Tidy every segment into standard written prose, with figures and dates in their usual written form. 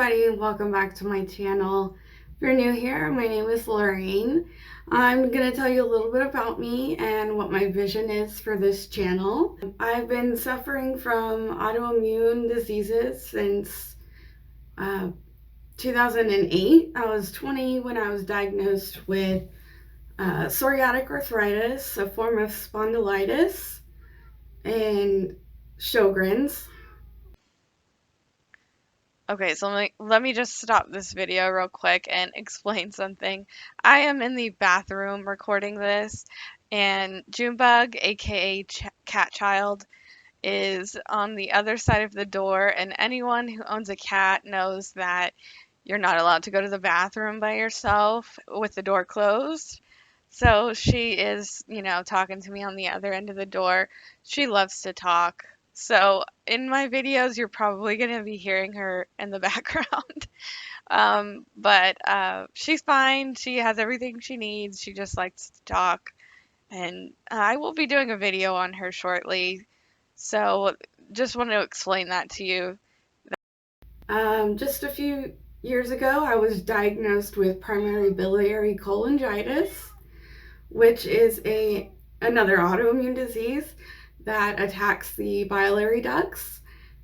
everybody, and welcome back to my channel. If you're new here, my name is Lorraine. I'm going to tell you a little bit about me and what my vision is for this channel. I've been suffering from autoimmune diseases since 2008. I was 20 when I was diagnosed with psoriatic arthritis, a form of spondylitis, and Sjogren's. Okay, so let me just stop this video real quick and explain something. I am in the bathroom recording this, and Junebug, aka Cat Child, is on the other side of the door, and anyone who owns a cat knows that you're not allowed to go to the bathroom by yourself with the door closed. So she is, talking to me on the other end of the door. She loves to talk. So in my videos, you're probably going to be hearing her in the background. But she's fine. She has everything she needs. She just likes to talk. And I will be doing a video on her shortly. So just want to explain that to you. Just a few years ago, I was diagnosed with primary biliary cholangitis, which is another autoimmune disease that attacks the biliary ducts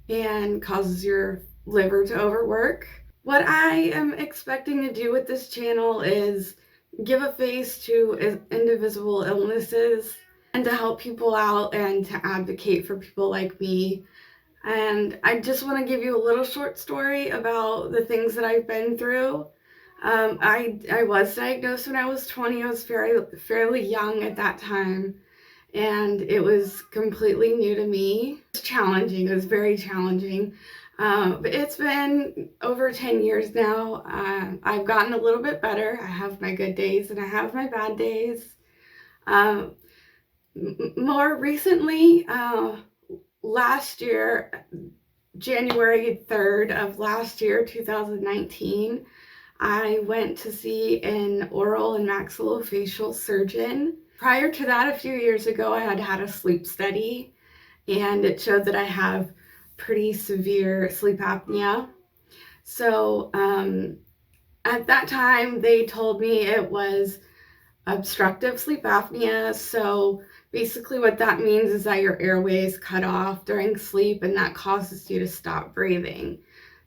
and causes your liver to overwork. What I am expecting to do with this channel is give a face to indivisible illnesses and to help people out and to advocate for people like me. And I just want to give you a little short story about the things that I've been through. I was diagnosed when I was 20. I was fairly young at that time, and it was completely new to me. It was challenging. It was very challenging. But it's been over 10 years now. I've gotten a little bit better. I have my good days and I have my bad days. Um, More recently, last year, January 3rd of last year, 2019, I went to see an oral and maxillofacial surgeon. Prior to that, a few years ago, I had had a sleep study, and it showed that I have pretty severe sleep apnea. So at that time, they told me it was obstructive sleep apnea. So basically, what that means is that your airway is cut off during sleep, and that causes you to stop breathing.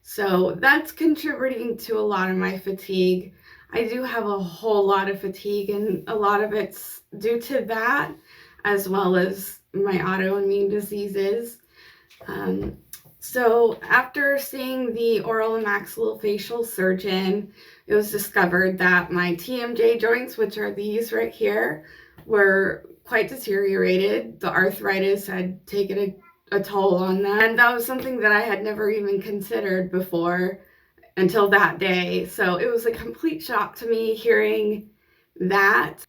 So that's contributing to a lot of my fatigue. I do have a whole lot of fatigue, and a lot of it's due to that, as well as my autoimmune diseases. So after seeing the oral and maxillofacial surgeon, it was discovered that my TMJ joints, which are these right here, were quite deteriorated. The arthritis had taken a toll on them. And that was something that I had never even considered before until that day. So it was a complete shock to me hearing that.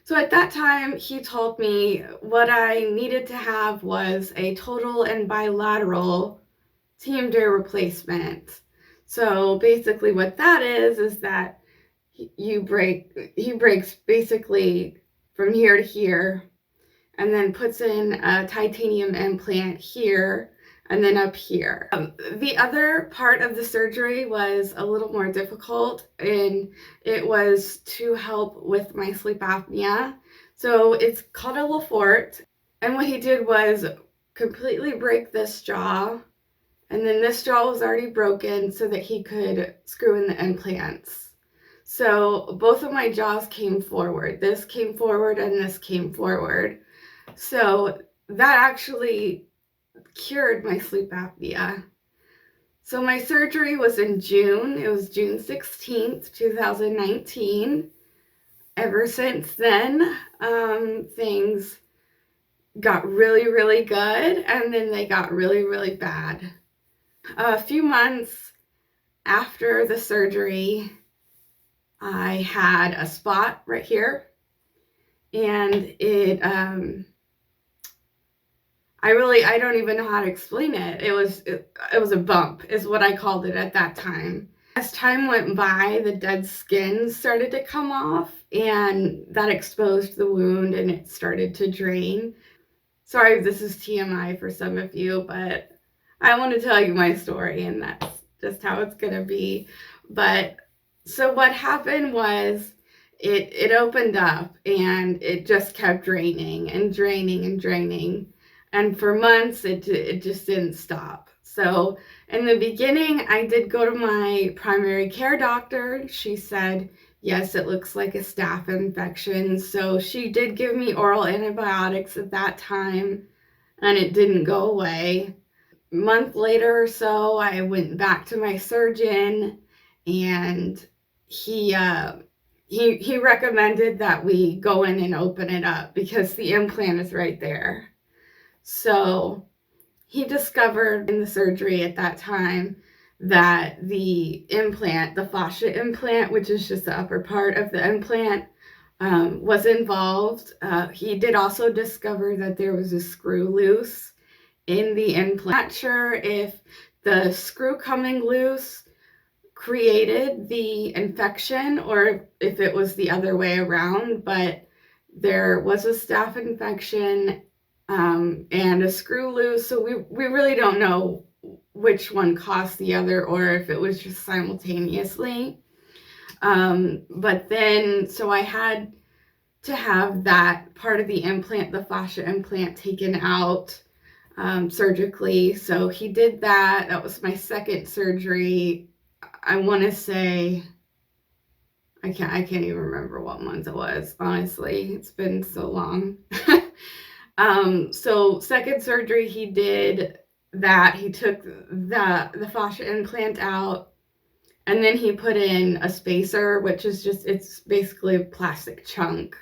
So at that time, he told me what I needed to have was a total and bilateral TMJ replacement. So basically what that is that he breaks basically from here to here and then puts in a titanium implant here and then up here. The other part of the surgery was a little more difficult, and it was to help with my sleep apnea. So it's called a Le Fort, and what he did was completely break this jaw, and then this jaw was already broken so that he could screw in the implants. So both of my jaws came forward. This came forward and this came forward. So that actually cured my sleep apnea. So my surgery was in June. It was June 16th, 2019. Ever since then, things got really, really good, and then they got really, really bad. A few months after the surgery, I had a spot right here, and I don't even know how to explain it. It was a bump is what I called it at that time. As time went by, the dead skin started to come off, and that exposed the wound and it started to drain. Sorry if this is TMI for some of you, but I want to tell you my story, and just how it's gonna be. But so what happened was it opened up and it just kept draining and draining and draining. And for months it just didn't stop. So in the beginning, I did go to my primary care doctor. She said, yes, it looks like a staph infection. So she did give me oral antibiotics at that time, and it didn't go away. A month later or so, I went back to my surgeon, and he he recommended that we go in and open it up because the implant is right there. So he discovered in the surgery at that time that the implant, the fascia implant, which is just the upper part of the implant, was involved. He did also discover that there was a screw loose in the implant. Not sure if the screw coming loose created the infection or if it was the other way around, but there was a staph infection and a screw loose. So we really don't know which one caused the other or if it was just simultaneously. But then, so I had to have that part of the implant, the fascia implant, taken out surgically. So he did that. That was my second surgery. I want to say, I can't even remember what month it was, honestly. It's been so long. So second surgery, he did that. He took the fascia implant out, and then he put in a spacer, which is just, it's basically a plastic chunk,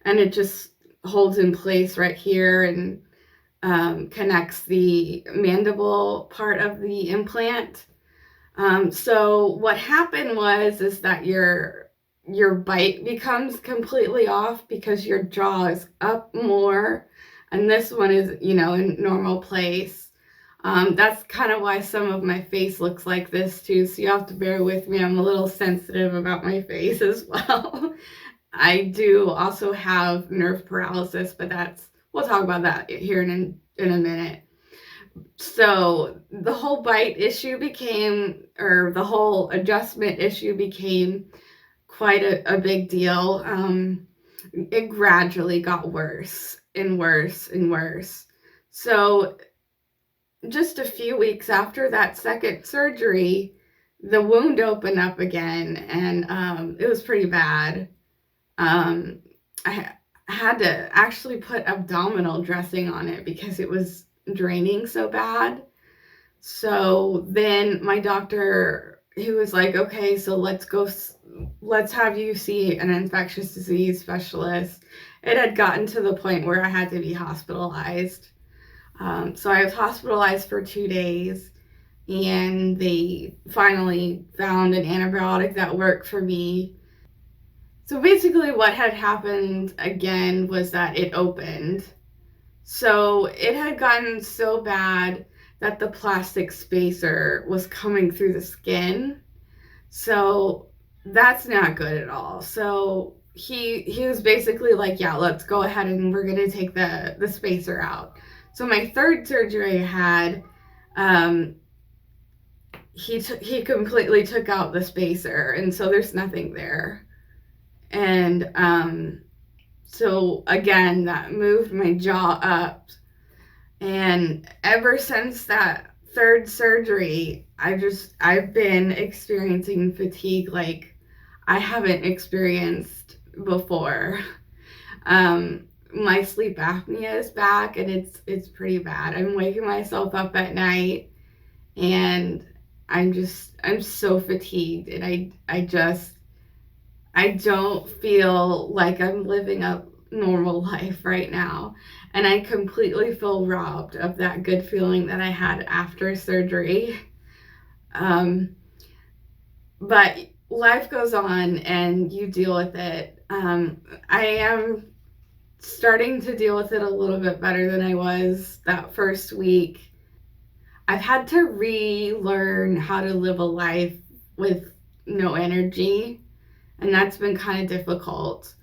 and it just holds in place right here and connects the mandible part of the implant. So what happened is that your bite becomes completely off because your jaw is up more, and this one is, in normal place. That's kind of why some of my face looks like this too, so you have to bear with me. I'm a little sensitive about my face as well. I do also have nerve paralysis, but we'll talk about that here in a minute. So the whole bite issue became, or the whole adjustment issue became quite a big deal. It gradually got worse and worse and worse. So just a few weeks after that second surgery, the wound opened up again, and it was pretty bad. I had to actually put abdominal dressing on it because it was draining so bad. So then my doctor, he was like, okay, so let's have you see an infectious disease specialist. It had gotten to the point where I had to be hospitalized. So I was hospitalized for 2 days, and they finally found an antibiotic that worked for me. So basically what had happened again was that it opened. So it had gotten so bad that the plastic spacer was coming through the skin. So that's not good at all. So he was basically like, yeah, let's go ahead and we're gonna take the spacer out. So my third surgery I had, he completely took out the spacer, and so there's nothing there. And so again, that moved my jaw up. And ever since that third surgery, I've been experiencing fatigue like I haven't experienced before. My sleep apnea is back, and it's pretty bad. I'm waking myself up at night, and I'm so fatigued, and I don't feel like I'm living a normal life right now. And I completely feel robbed of that good feeling that I had after surgery. But life goes on and you deal with it. I am starting to deal with it a little bit better than I was that first week. I've had to relearn how to live a life with no energy, and that's been kind of difficult.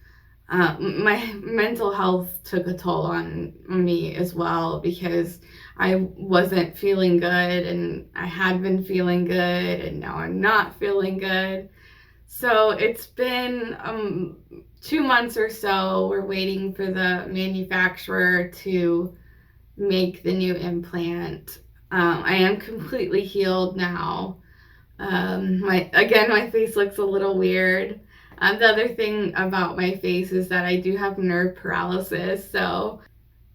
My mental health took a toll on me as well because I wasn't feeling good, and I had been feeling good, and now I'm not feeling good. So it's been 2 months or so. We're waiting for the manufacturer to make the new implant. I am completely healed now. My face looks a little weird. The other thing about my face is that I do have nerve paralysis, so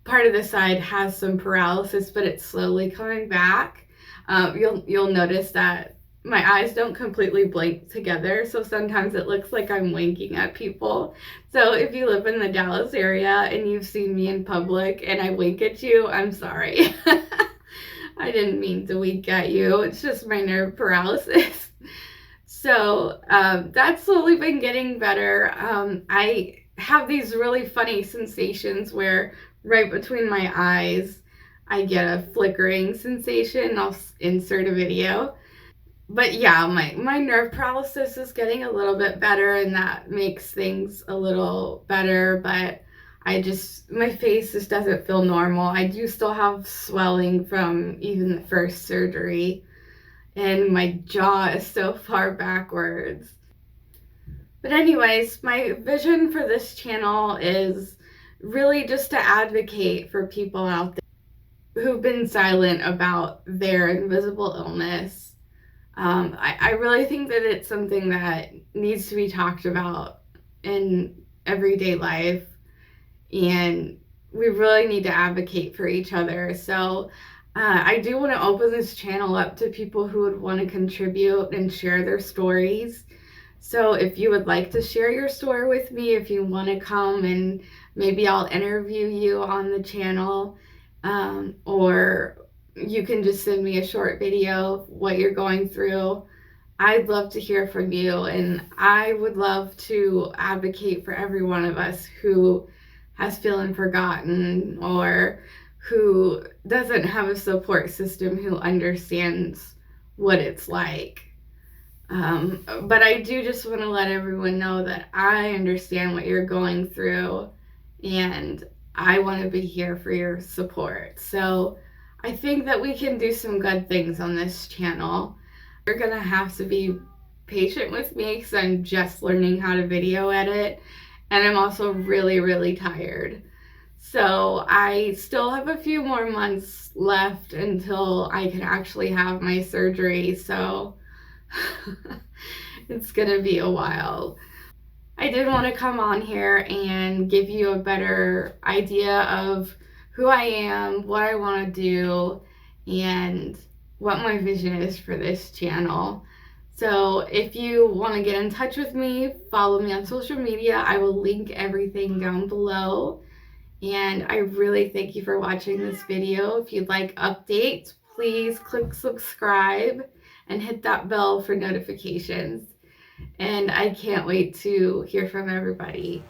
part of the side has some paralysis, but it's slowly coming back. You'll notice that my eyes don't completely blink together, so sometimes it looks like I'm winking at people. So if you live in the Dallas area and you've seen me in public and I wink at you, I'm sorry. I didn't mean to wink at you. It's just my nerve paralysis. So that's slowly been getting better. I have these really funny sensations where right between my eyes, I get a flickering sensation. I'll insert a video. But yeah, my nerve paralysis is getting a little bit better, and that makes things a little better. But my face just doesn't feel normal. I do still have swelling from even the first surgery, and my jaw is so far backwards. But, anyways, my vision for this channel is really just to advocate for people out there who've been silent about their invisible illness. I really think that it's something that needs to be talked about in everyday life, and we really need to advocate for each other. So, I do want to open this channel up to people who would want to contribute and share their stories. So if you would like to share your story with me, if you want to come and maybe I'll interview you on the channel, or you can just send me a short video of what you're going through. I'd love to hear from you, and I would love to advocate for every one of us who has feeling forgotten or who doesn't have a support system who understands what it's like. But I do just want to let everyone know that I understand what you're going through, and I want to be here for your support. So I think that we can do some good things on this channel. You're going to have to be patient with me because I'm just learning how to video edit, and I'm also really, really tired. So I still have a few more months left until I can actually have my surgery. So it's gonna be a while. I did want to come on here and give you a better idea of who I am, what I want to do, and what my vision is for this channel. So if you want to get in touch with me, follow me on social media. I will link everything down below. And I really thank you for watching this video. If you'd like updates, please click subscribe and hit that bell for notifications. And I can't wait to hear from everybody.